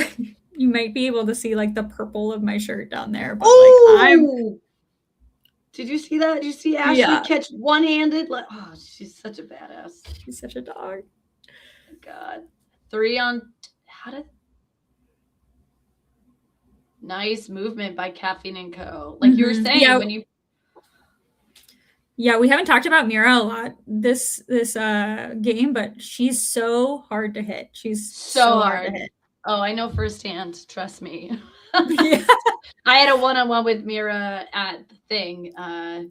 You might be able to see like the purple of my shirt down there. But Did you see that? Did you see Ashley catch one-handed? Like, oh, she's such a badass. She's such a dog. Oh, God. 3 on. Nice movement by Kaffeine and Co. Like you were saying when you. Yeah, we haven't talked about Mira a lot this game, but she's so hard to hit. She's so hard to hit. Oh, I know firsthand. Trust me. I had a one-on-one with Mira at the thing, and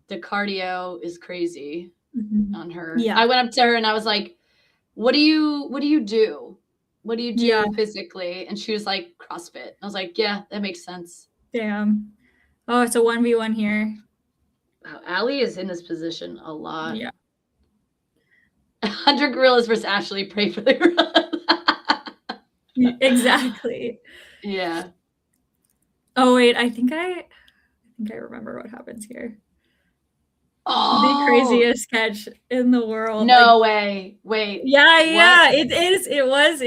the cardio is crazy. on her. Yeah. I went up to her and I was like, what do you do? What do you do Yeah. physically? And she was like, CrossFit. I was like, yeah, that makes sense. Damn. Oh, it's a 1v1 here. Wow, Allie is in this position a lot. Yeah. 100 gorillas versus Ashley. Pray for the gorillas. Exactly. Yeah. Oh wait, I think I remember what happens here. Oh, the craziest catch in the world. No way. Wait. Yeah. It is. It was.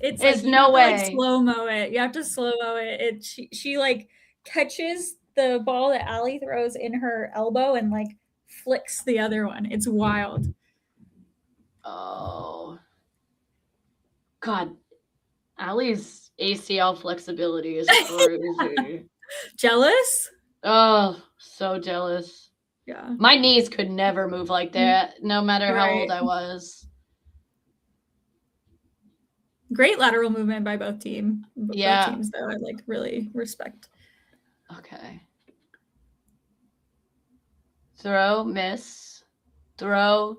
It's There's like you no have to, way. like, slow-mo it. You have to slow-mo it. She like catches the ball that Allie throws in her elbow and like flicks the other one. It's wild. Oh. God. Allie's ACL flexibility is crazy. Jealous? Oh, so jealous. Yeah. My knees could never move like that, no matter how old I was. Great lateral movement by both teams. Yeah. Both teams, though, I like really respect. Okay. Throw, miss, throw.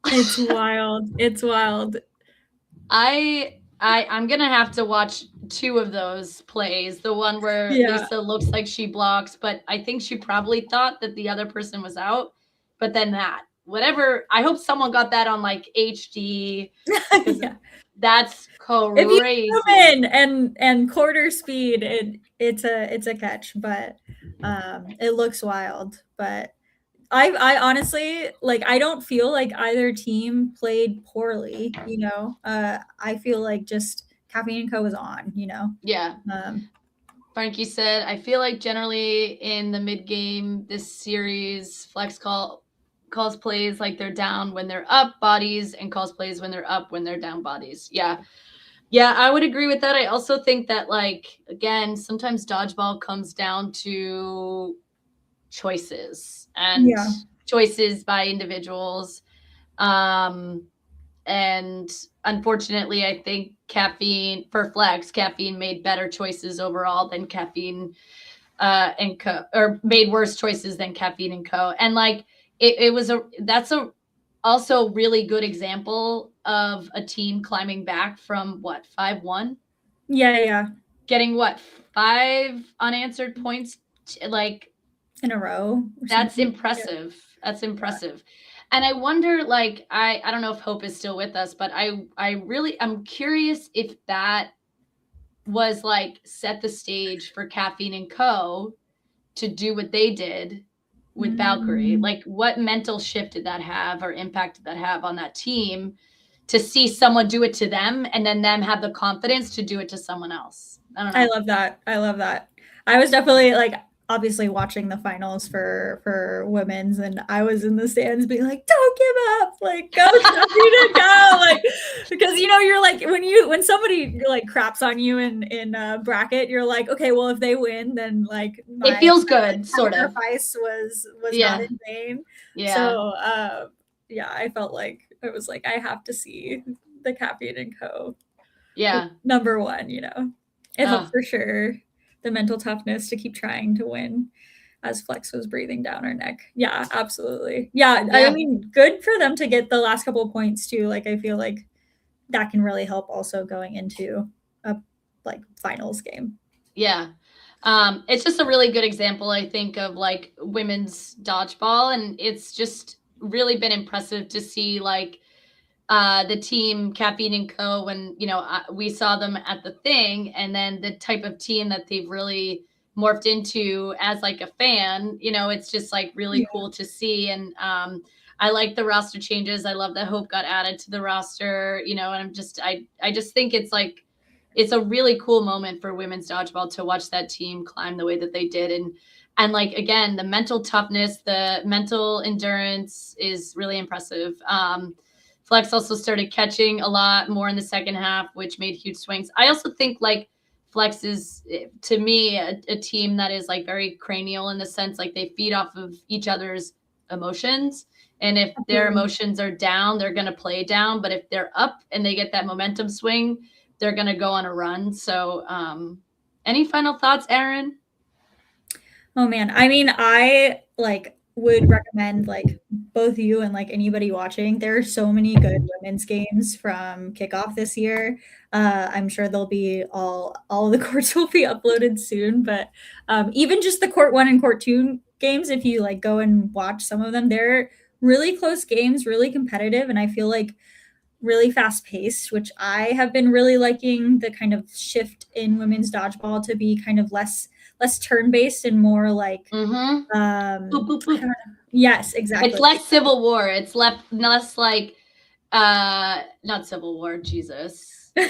It's wild. It's wild. I'm gonna have to watch 2 of those plays. The one where Lisa looks like she blocks, but I think she probably thought that the other person was out. But then whatever. I hope someone got that on like HD. Yeah. That's crazy. If you come in and quarter speed, it's a catch, but it looks wild. But I honestly, like, I don't feel like either team played poorly, you know. I feel like just Kaffeine and Co was on, you know. Yeah. Frankie said, I feel like generally in the mid game this series, Flex calls plays like they're down when they're up bodies and calls plays when they're up when they're down bodies. Yeah. Yeah, I would agree with that. I also think that, like, again, sometimes dodgeball comes down to choices and choices by individuals. And unfortunately, I think Kaffeine made better choices overall than Kaffeine and Co, or made worse choices than Kaffeine and Co. And like that's also really good example of a team climbing back from 5-1. Yeah. Getting 5 unanswered points like in a row. That's impressive. Yeah. That's impressive. And I wonder, like, I don't know if Hope is still with us, but I'm curious if that was like set the stage for Kaffeine and Co to do what they did with Valkyrie. Like, what mental shift did that have or impact did that have on that team to see someone do it to them and then them have the confidence to do it to someone else? I don't know. I love that. I was definitely, like, obviously watching the finals for women's, and I was in the stands being like, don't give up, like, go Kaffeine and Co, like, because, you know, you're like, when somebody like craps on you in a bracket, you're like, okay, well, if they win, then like it feels good, sort of. Sacrifice was not in vain. Yeah. So I felt like it was like, I have to see the Kaffeine and Co. Yeah. Number 1, you know. It helped for sure. The mental toughness to keep trying to win as Flex was breathing down her neck. Yeah, absolutely. Yeah, I mean, good for them to get the last couple of points too. Like, I feel like that can really help also going into a like finals game. Yeah. It's just a really good example, I think, of like women's dodgeball. And it's just really been impressive to see like the team Kaffeine and Co, when, you know, we saw them at the thing, and then the type of team that they've really morphed into as like a fan, you know, it's just like really cool to see. And I like the roster changes. I love that Hope got added to the roster, you know, and I just think it's like, it's a really cool moment for women's dodgeball to watch that team climb the way that they did. And like, again, the mental toughness, the mental endurance is really impressive. Flex also started catching a lot more in the second half, which made huge swings. I also think like Flex is, to me, a team that is like very cranial in the sense like they feed off of each other's emotions. And if their emotions are down, they're going to play down. But if they're up and they get that momentum swing, they're going to go on a run. So any final thoughts, Erin? Oh, man. I mean, I like would recommend like both you and like anybody watching. There are so many good women's games from kickoff this year. I'm sure they'll be all the courts will be uploaded soon, but even just the court 1 and court 2 games, if you like go and watch some of them, they're really close games, really competitive, and I feel like really fast paced, which I have been really liking the kind of shift in women's dodgeball to be kind of less turn based and more like boop, boop, boop. Yes, exactly. It's less Civil War. It's less like not Civil War, Jesus. Or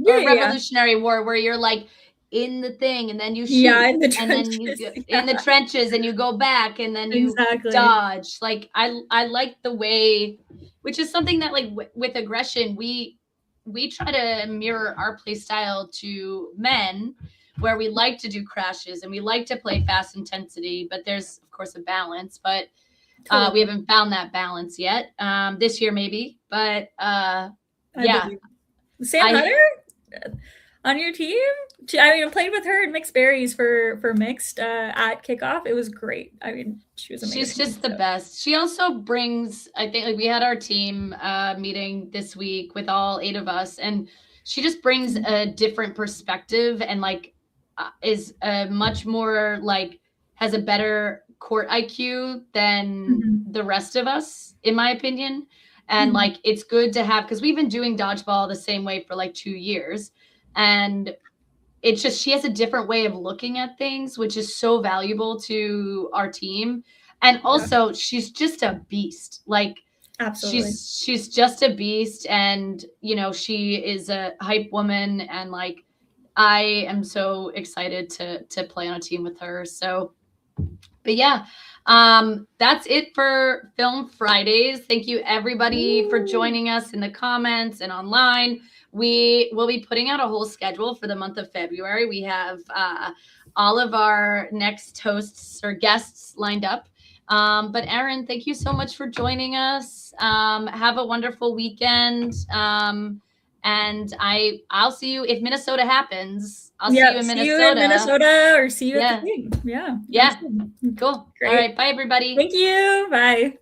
Revolutionary War, where you're like in the thing and then you shoot in the and then you in the trenches and you go back and then you dodge. Like I like the way, which is something that like with aggression we try to mirror our play style to men, where we like to do crashes and we like to play fast intensity, but there's of course a balance, but we haven't found that balance yet. This year maybe, but Sam Hutter on your team? I mean, I played with her in mixed berries for mixed at kickoff. It was great. I mean, she was amazing. She's just the best. She also brings, I think, like we had our team meeting this week with all 8 of us, and she just brings a different perspective and like is much more like has a better court IQ than the rest of us, in my opinion. And like it's good to have, because we've been doing dodgeball the same way for like 2 years, and it's just she has a different way of looking at things, which is so valuable to our team. And also she's just a beast. Like absolutely, she's just a beast, and you know she is a hype woman, and like I am so excited to play on a team with her. So, but yeah, that's it for Film Fridays. Thank you everybody for joining us in the comments and online. We will be putting out a whole schedule for the month of February. We have all of our next hosts or guests lined up. But Erin, thank you so much for joining us. Have a wonderful weekend. And I'll see you if Minnesota happens. I'll see you in Minnesota. See you in Minnesota or see you at the game. Yeah. Cool. Great. All right. Bye, everybody. Thank you. Bye.